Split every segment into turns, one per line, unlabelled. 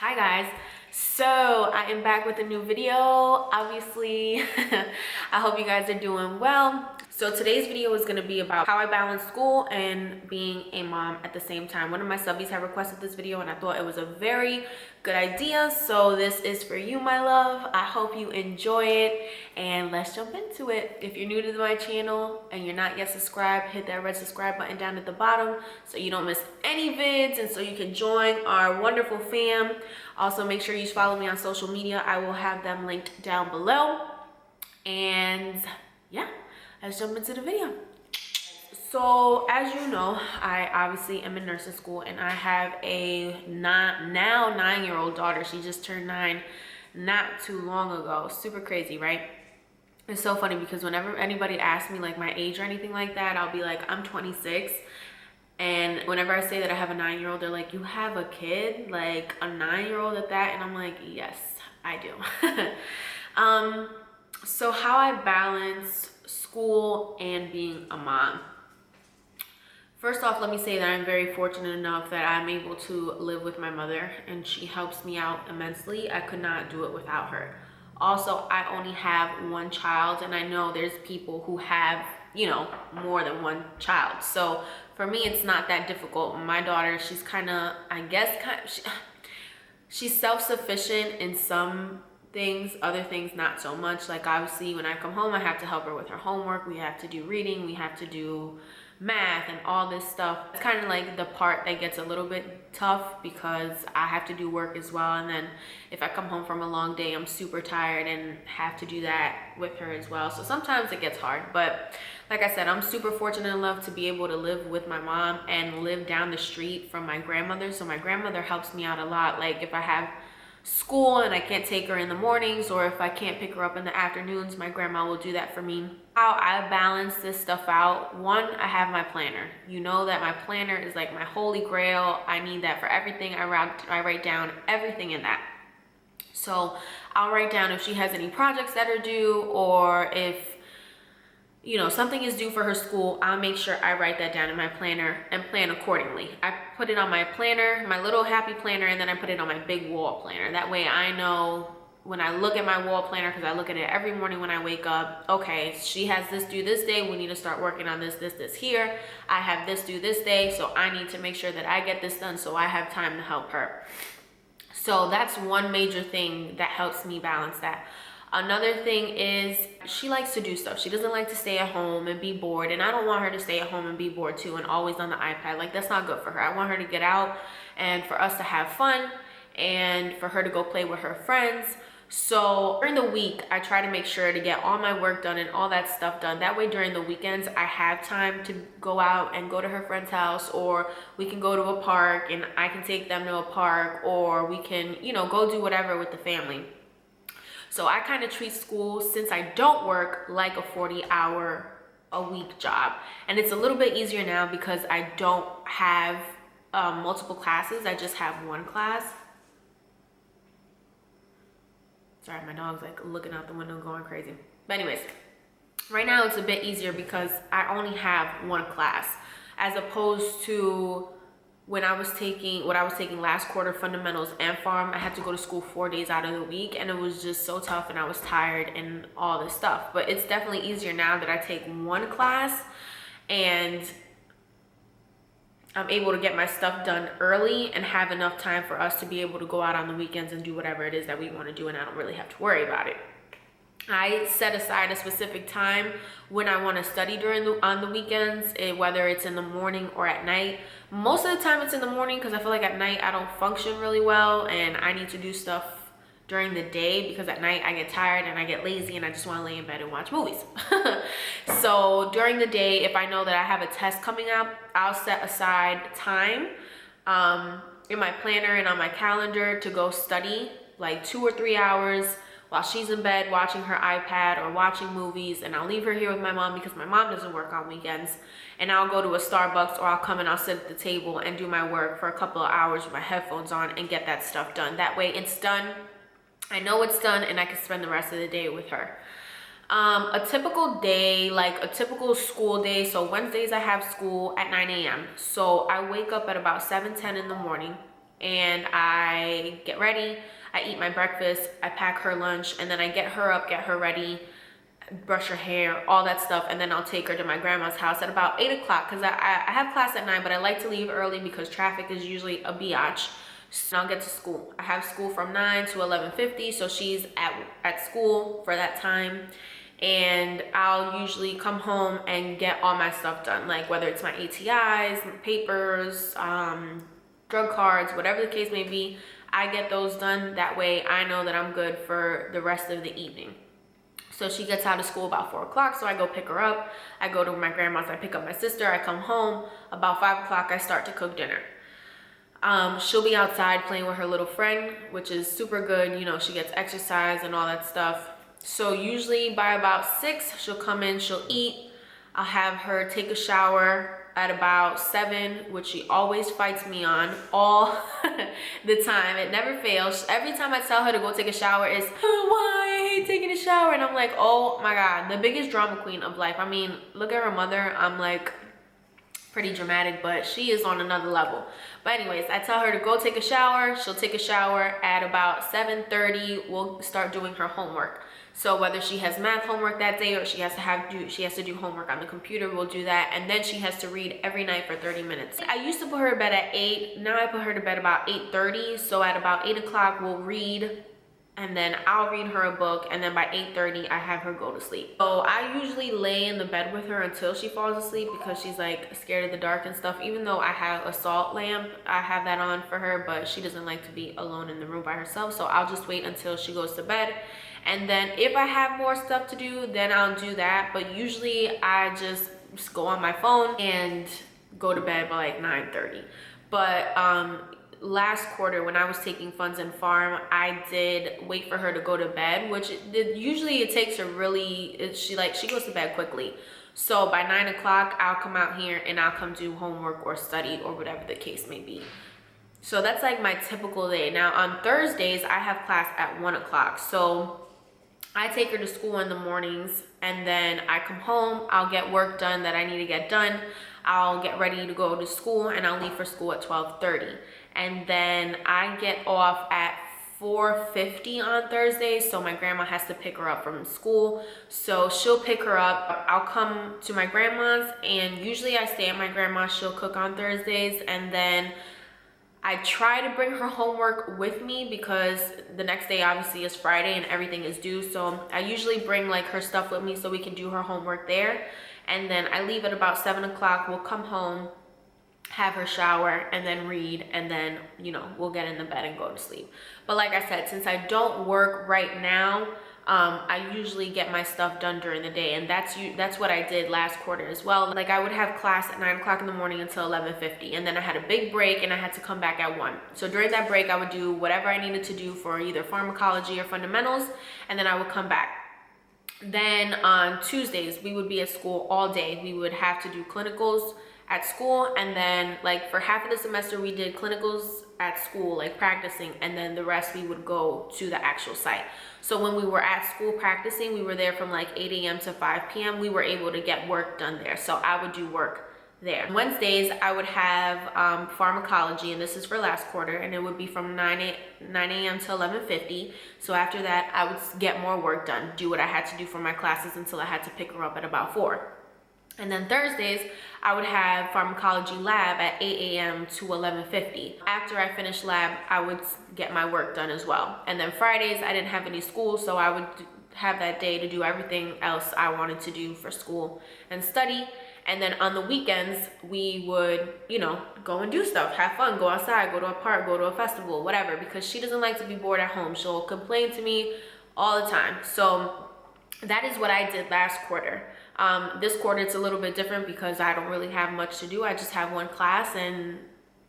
Hi guys, so I am back with a new video. Obviously I hope you guys are doing well. So today's video is going to be about how I balance school and being a mom at the same time. One of my subbies have requested this video and I thought it was a very good idea, so this is for you, my love. I hope you enjoy it and let's jump into it. If you're new to my channel and you're not yet subscribed, hit that red subscribe button down at the bottom so you don't miss any vids and so you can join our wonderful fam. Also, make sure you follow me on social media. I will have them linked down below. And yeah, let's jump into the video. So as you know, I obviously am in nursing school and I have a now 9-year-old daughter. She just turned 9 not too long ago. Super crazy, right? It's so funny because whenever anybody asks me like my age or anything like that, I'll be like, I'm 26. And whenever I say that I have a 9-year-old, they're like, you have a kid? Like a 9-year-old at that? And I'm like, yes, I do. So how I balance school and being a mom. First off, let me say that I'm very fortunate enough that I'm able to live with my mother and she helps me out immensely. I could not do it without her. Also, I only have one child and I know there's people who have, you know, more than one child. So for me, it's not that difficult. My daughter, she's kind of, I guess, she's self-sufficient in some things, other things not so much. Like obviously when I come home, I have to help her with her homework. We have to do reading, we have to do math and all this stuff. It's kind of like the part that gets a little bit tough because I have to do work as well, and then if I come home from a long day, I'm super tired and have to do that with her as well. So sometimes it gets hard, but like I said, I'm super fortunate enough to be able to live with my mom and live down the street from my grandmother. So my grandmother helps me out a lot. Like if I have school and I can't take her in the mornings, or if I can't pick her up in the afternoons, my grandma will do that for me. How I balance this stuff out: one, I have my planner. You know that my planner is like my holy grail. I need that for everything. I write down everything in that. So I'll write down if she has any projects that are due, or if you know something is due for her school, I'll make sure I write that down in my planner and plan accordingly. I put it on my planner, my little happy planner, and then I put it on my big wall planner. That way I know when I look at my wall planner, because I look at it every morning when I wake up, okay, she has this due this day, we need to start working on this here. I have this due this day, so I need to make sure that I get this done so I have time to help her. So that's one major thing that helps me balance that. Another thing is she likes to do stuff. She doesn't like to stay at home and be bored, and I don't want her to stay at home and be bored too and always on the iPad. Like that's not good for her. I want her to get out and for us to have fun and for her to go play with her friends. So during the week, I try to make sure to get all my work done and all that stuff done. That way during the weekends, I have time to go out and go to her friend's house, or we can go to a park and I can take them to a park, or we can, you know, go do whatever with the family. So I kind of treat school, since I don't work, like a 40-hour-a-week job. And it's a little bit easier now because I don't have multiple classes. I just have one class. Sorry, my dog's like looking out the window going crazy. But anyways, right now it's a bit easier because I only have one class, as opposed to when I was taking what I was taking last quarter, fundamentals and farm. I had to go to school 4 days out of the week and it was just so tough and I was tired and all this stuff. But it's definitely easier now that I take one class and I'm able to get my stuff done early and have enough time for us to be able to go out on the weekends and do whatever it is that we want to do, and I don't really have to worry about it. I set aside a specific time when I want to study on the weekends, whether it's in the morning or at night. Most of the time it's in the morning because I feel like at night I don't function really well and I need to do stuff during the day, because at night I get tired and I get lazy and I just want to lay in bed and watch movies. So during the day, if I know that I have a test coming up, I'll set aside time in my planner and on my calendar to go study like 2 or 3 hours while she's in bed watching her iPad or watching movies, and I'll leave her here with my mom because my mom doesn't work on weekends, and I'll go to a Starbucks or I'll come and I'll sit at the table and do my work for a couple of hours with my headphones on and get that stuff done. That way it's done, I know it's done, and I can spend the rest of the day with her. A typical day, like a typical school day, so Wednesdays I have school at 9 a.m. So I wake up at about 7:10 in the morning and I get ready. I eat my breakfast, I pack her lunch, and then I get her up, get her ready, brush her hair, all that stuff, and then I'll take her to my grandma's house at about 8 o'clock because I have class at 9, but I like to leave early because traffic is usually a biatch. So I'll get to school. I have school from 9 to 11:50, so she's at school for that time. And I'll usually come home and get all my stuff done, like whether it's my ATIs, papers, drug cards, whatever the case may be. I get those done. That way I know that I'm good for the rest of the evening. So she gets out of school about 4 o'clock, so I go pick her up. I go to my grandma's, I pick up my sister, I come home. About 5 o'clock, I start to cook dinner. She'll be outside playing with her little friend, which is super good. You know, she gets exercise and all that stuff. So usually by about 6, she'll come in, she'll eat. I'll have her take a shower at about 7, which she always fights me on all the time. It never fails. Every time I tell her to go take a shower, it's, oh, why? I hate taking a shower. And I'm like, oh my God, the biggest drama queen of life. I mean, look at her mother. I'm like pretty dramatic, but she is on another level. But anyways, I tell her to go take a shower. She'll take a shower at about 7:30. We'll start doing her homework. So whether she has math homework that day or she has to do homework on the computer, we'll do that. And then she has to read every night for 30 minutes. I used to put her to bed at 8. Now I put her to bed about 8:30. So at about 8 o'clock, we'll read, and then I'll read her a book, and then by 8:30 I have her go to sleep. So I usually lay in the bed with her until she falls asleep because she's like scared of the dark and stuff. Even though I have a salt lamp, I have that on for her, but she doesn't like to be alone in the room by herself. So I'll just wait until she goes to bed. And then if I have more stuff to do, then I'll do that. But usually I just go on my phone and go to bed by like 9:30. But last quarter when I was taking funds and farm, I did wait for her to go to bed, which usually it takes her really, she goes to bed quickly. So by 9 o'clock, I'll come out here and I'll come do homework or study or whatever the case may be. So that's like my typical day. Now on Thursdays, I have class at 1 o'clock. So I take her to school in the mornings, and then I come home, I'll get work done that I need to get done. I'll get ready to go to school, and I'll leave for school at 12:30. And then I get off at 4:50 on Thursdays, so my grandma has to pick her up from school. So she'll pick her up. I'll come to my grandma's, and usually I stay at my grandma's. She'll cook on Thursdays, and then I try to bring her homework with me because the next day obviously is Friday and everything is due. So I usually bring like her stuff with me so we can do her homework there. And then I leave at about 7 o'clock. We'll come home, have her shower, and then read, and then, you know, we'll get in the bed and go to sleep. But like I said, since I don't work right now, I usually get my stuff done during the day, and that's what I did last quarter as well. Like I would have class at 9 o'clock in the morning until 11:50, and then I had a big break and I had to come back at 1. So during that break, I would do whatever I needed to do for either pharmacology or fundamentals, and then I would come back. Then on Tuesdays, we would be at school all day. We would have to do clinicals at school, and then like for half of the semester we did clinicals at school, like practicing, and then the rest we would go to the actual site. So when we were at school practicing, we were there from like 8 a.m. to 5 p.m. We were able to get work done there, so I would do work there. Wednesdays I would have pharmacology, and this is for last quarter, and it would be from 9 a.m. to 11:50. So after that I would get more work done, do what I had to do for my classes until I had to pick her up at about 4. And then Thursdays, I would have pharmacology lab at 8 a.m. to 11:50. After I finished lab, I would get my work done as well. And then Fridays, I didn't have any school, so I would have that day to do everything else I wanted to do for school and study. And then on the weekends, we would, you know, go and do stuff, have fun, go outside, go to a park, go to a festival, whatever, because she doesn't like to be bored at home. She'll complain to me all the time. So that is what I did last quarter. This quarter it's a little bit different because I don't really have much to do. I just have one class and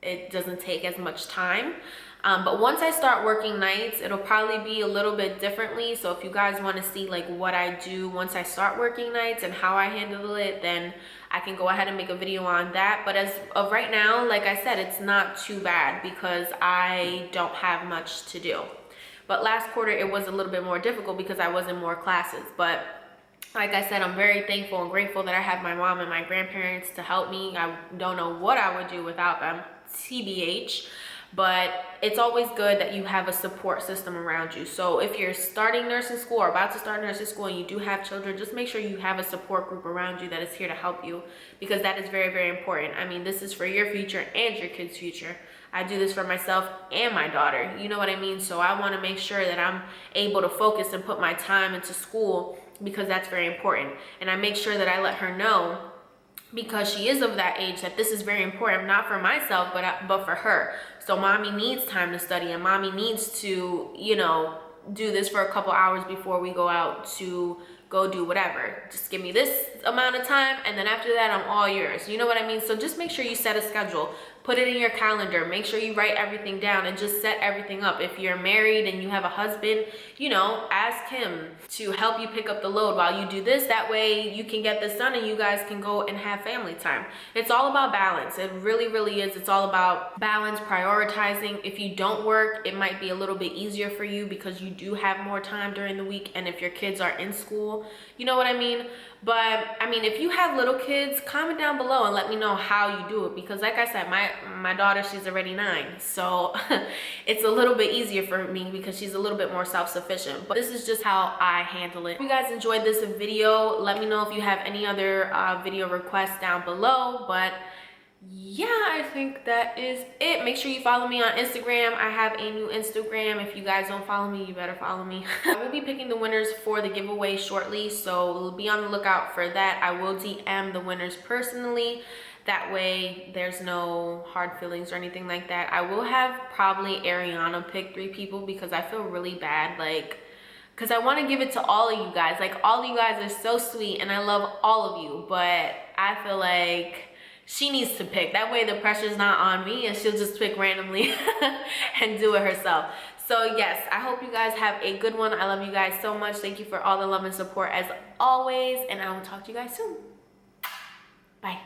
it doesn't take as much time. But once I start working nights, it'll probably be a little bit differently. So if you guys want to see like what I do once I start working nights and how I handle it, then I can go ahead and make a video on that. But as of right now, like I said, it's not too bad because I don't have much to do. But last quarter it was a little bit more difficult because I was in more classes. But like I said, I'm very thankful and grateful that I have my mom and my grandparents to help me. I don't know what I would do without them, TBH. but it's always good that you have a support system around you. So if you're starting nursing school or about to start nursing school and you do have children, just make sure you have a support group around you that is here to help you, because that is very, very important. I mean, this is for your future and your kids' future. I do this for myself and my daughter, you know what I mean? So I want to make sure that I'm able to focus and put my time into school, because that's very important. And I make sure that I let her know, because she is of that age, that this is very important, not for myself, but for her. So mommy needs time to study, and mommy needs to, you know, do this for a couple hours before we go out to go do whatever. Just give me this amount of time, and then after that, I'm all yours. You know what I mean? So just make sure you set a schedule. Put it in your calendar. Make sure you write everything down and just set everything up. If you're married and you have a husband, you know, ask him to help you pick up the load while you do this. That way you can get this done and you guys can go and have family time. It's all about balance. It really, really is. It's all about balance, prioritizing. If you don't work, it might be a little bit easier for you because you do have more time during the week. And if your kids are in school, you know what I mean? But I mean, if you have little kids, comment down below and let me know how you do it, because like I said, my daughter, she's already 9, so it's a little bit easier for me because she's a little bit more self-sufficient. But this is just how I handle it. If you guys enjoyed this video, let me know if you have any other video requests down below. But yeah, I think that is it. Make sure you follow me on Instagram. I have a new Instagram. If you guys don't follow me, you better follow me. I will be picking the winners for the giveaway shortly, so be on the lookout for that. I will DM the winners personally. That way there's no hard feelings or anything like that. I will have probably Ariana pick 3 people because I feel really bad, like, because I want to give it to all of you guys. Like, all of you guys are so sweet and I love all of you, but I feel like she needs to pick. That way the pressure's not on me and she'll just pick randomly and do it herself. So yes, I hope you guys have a good one. I love you guys so much. Thank you for all the love and support as always, and I will talk to you guys soon. Bye.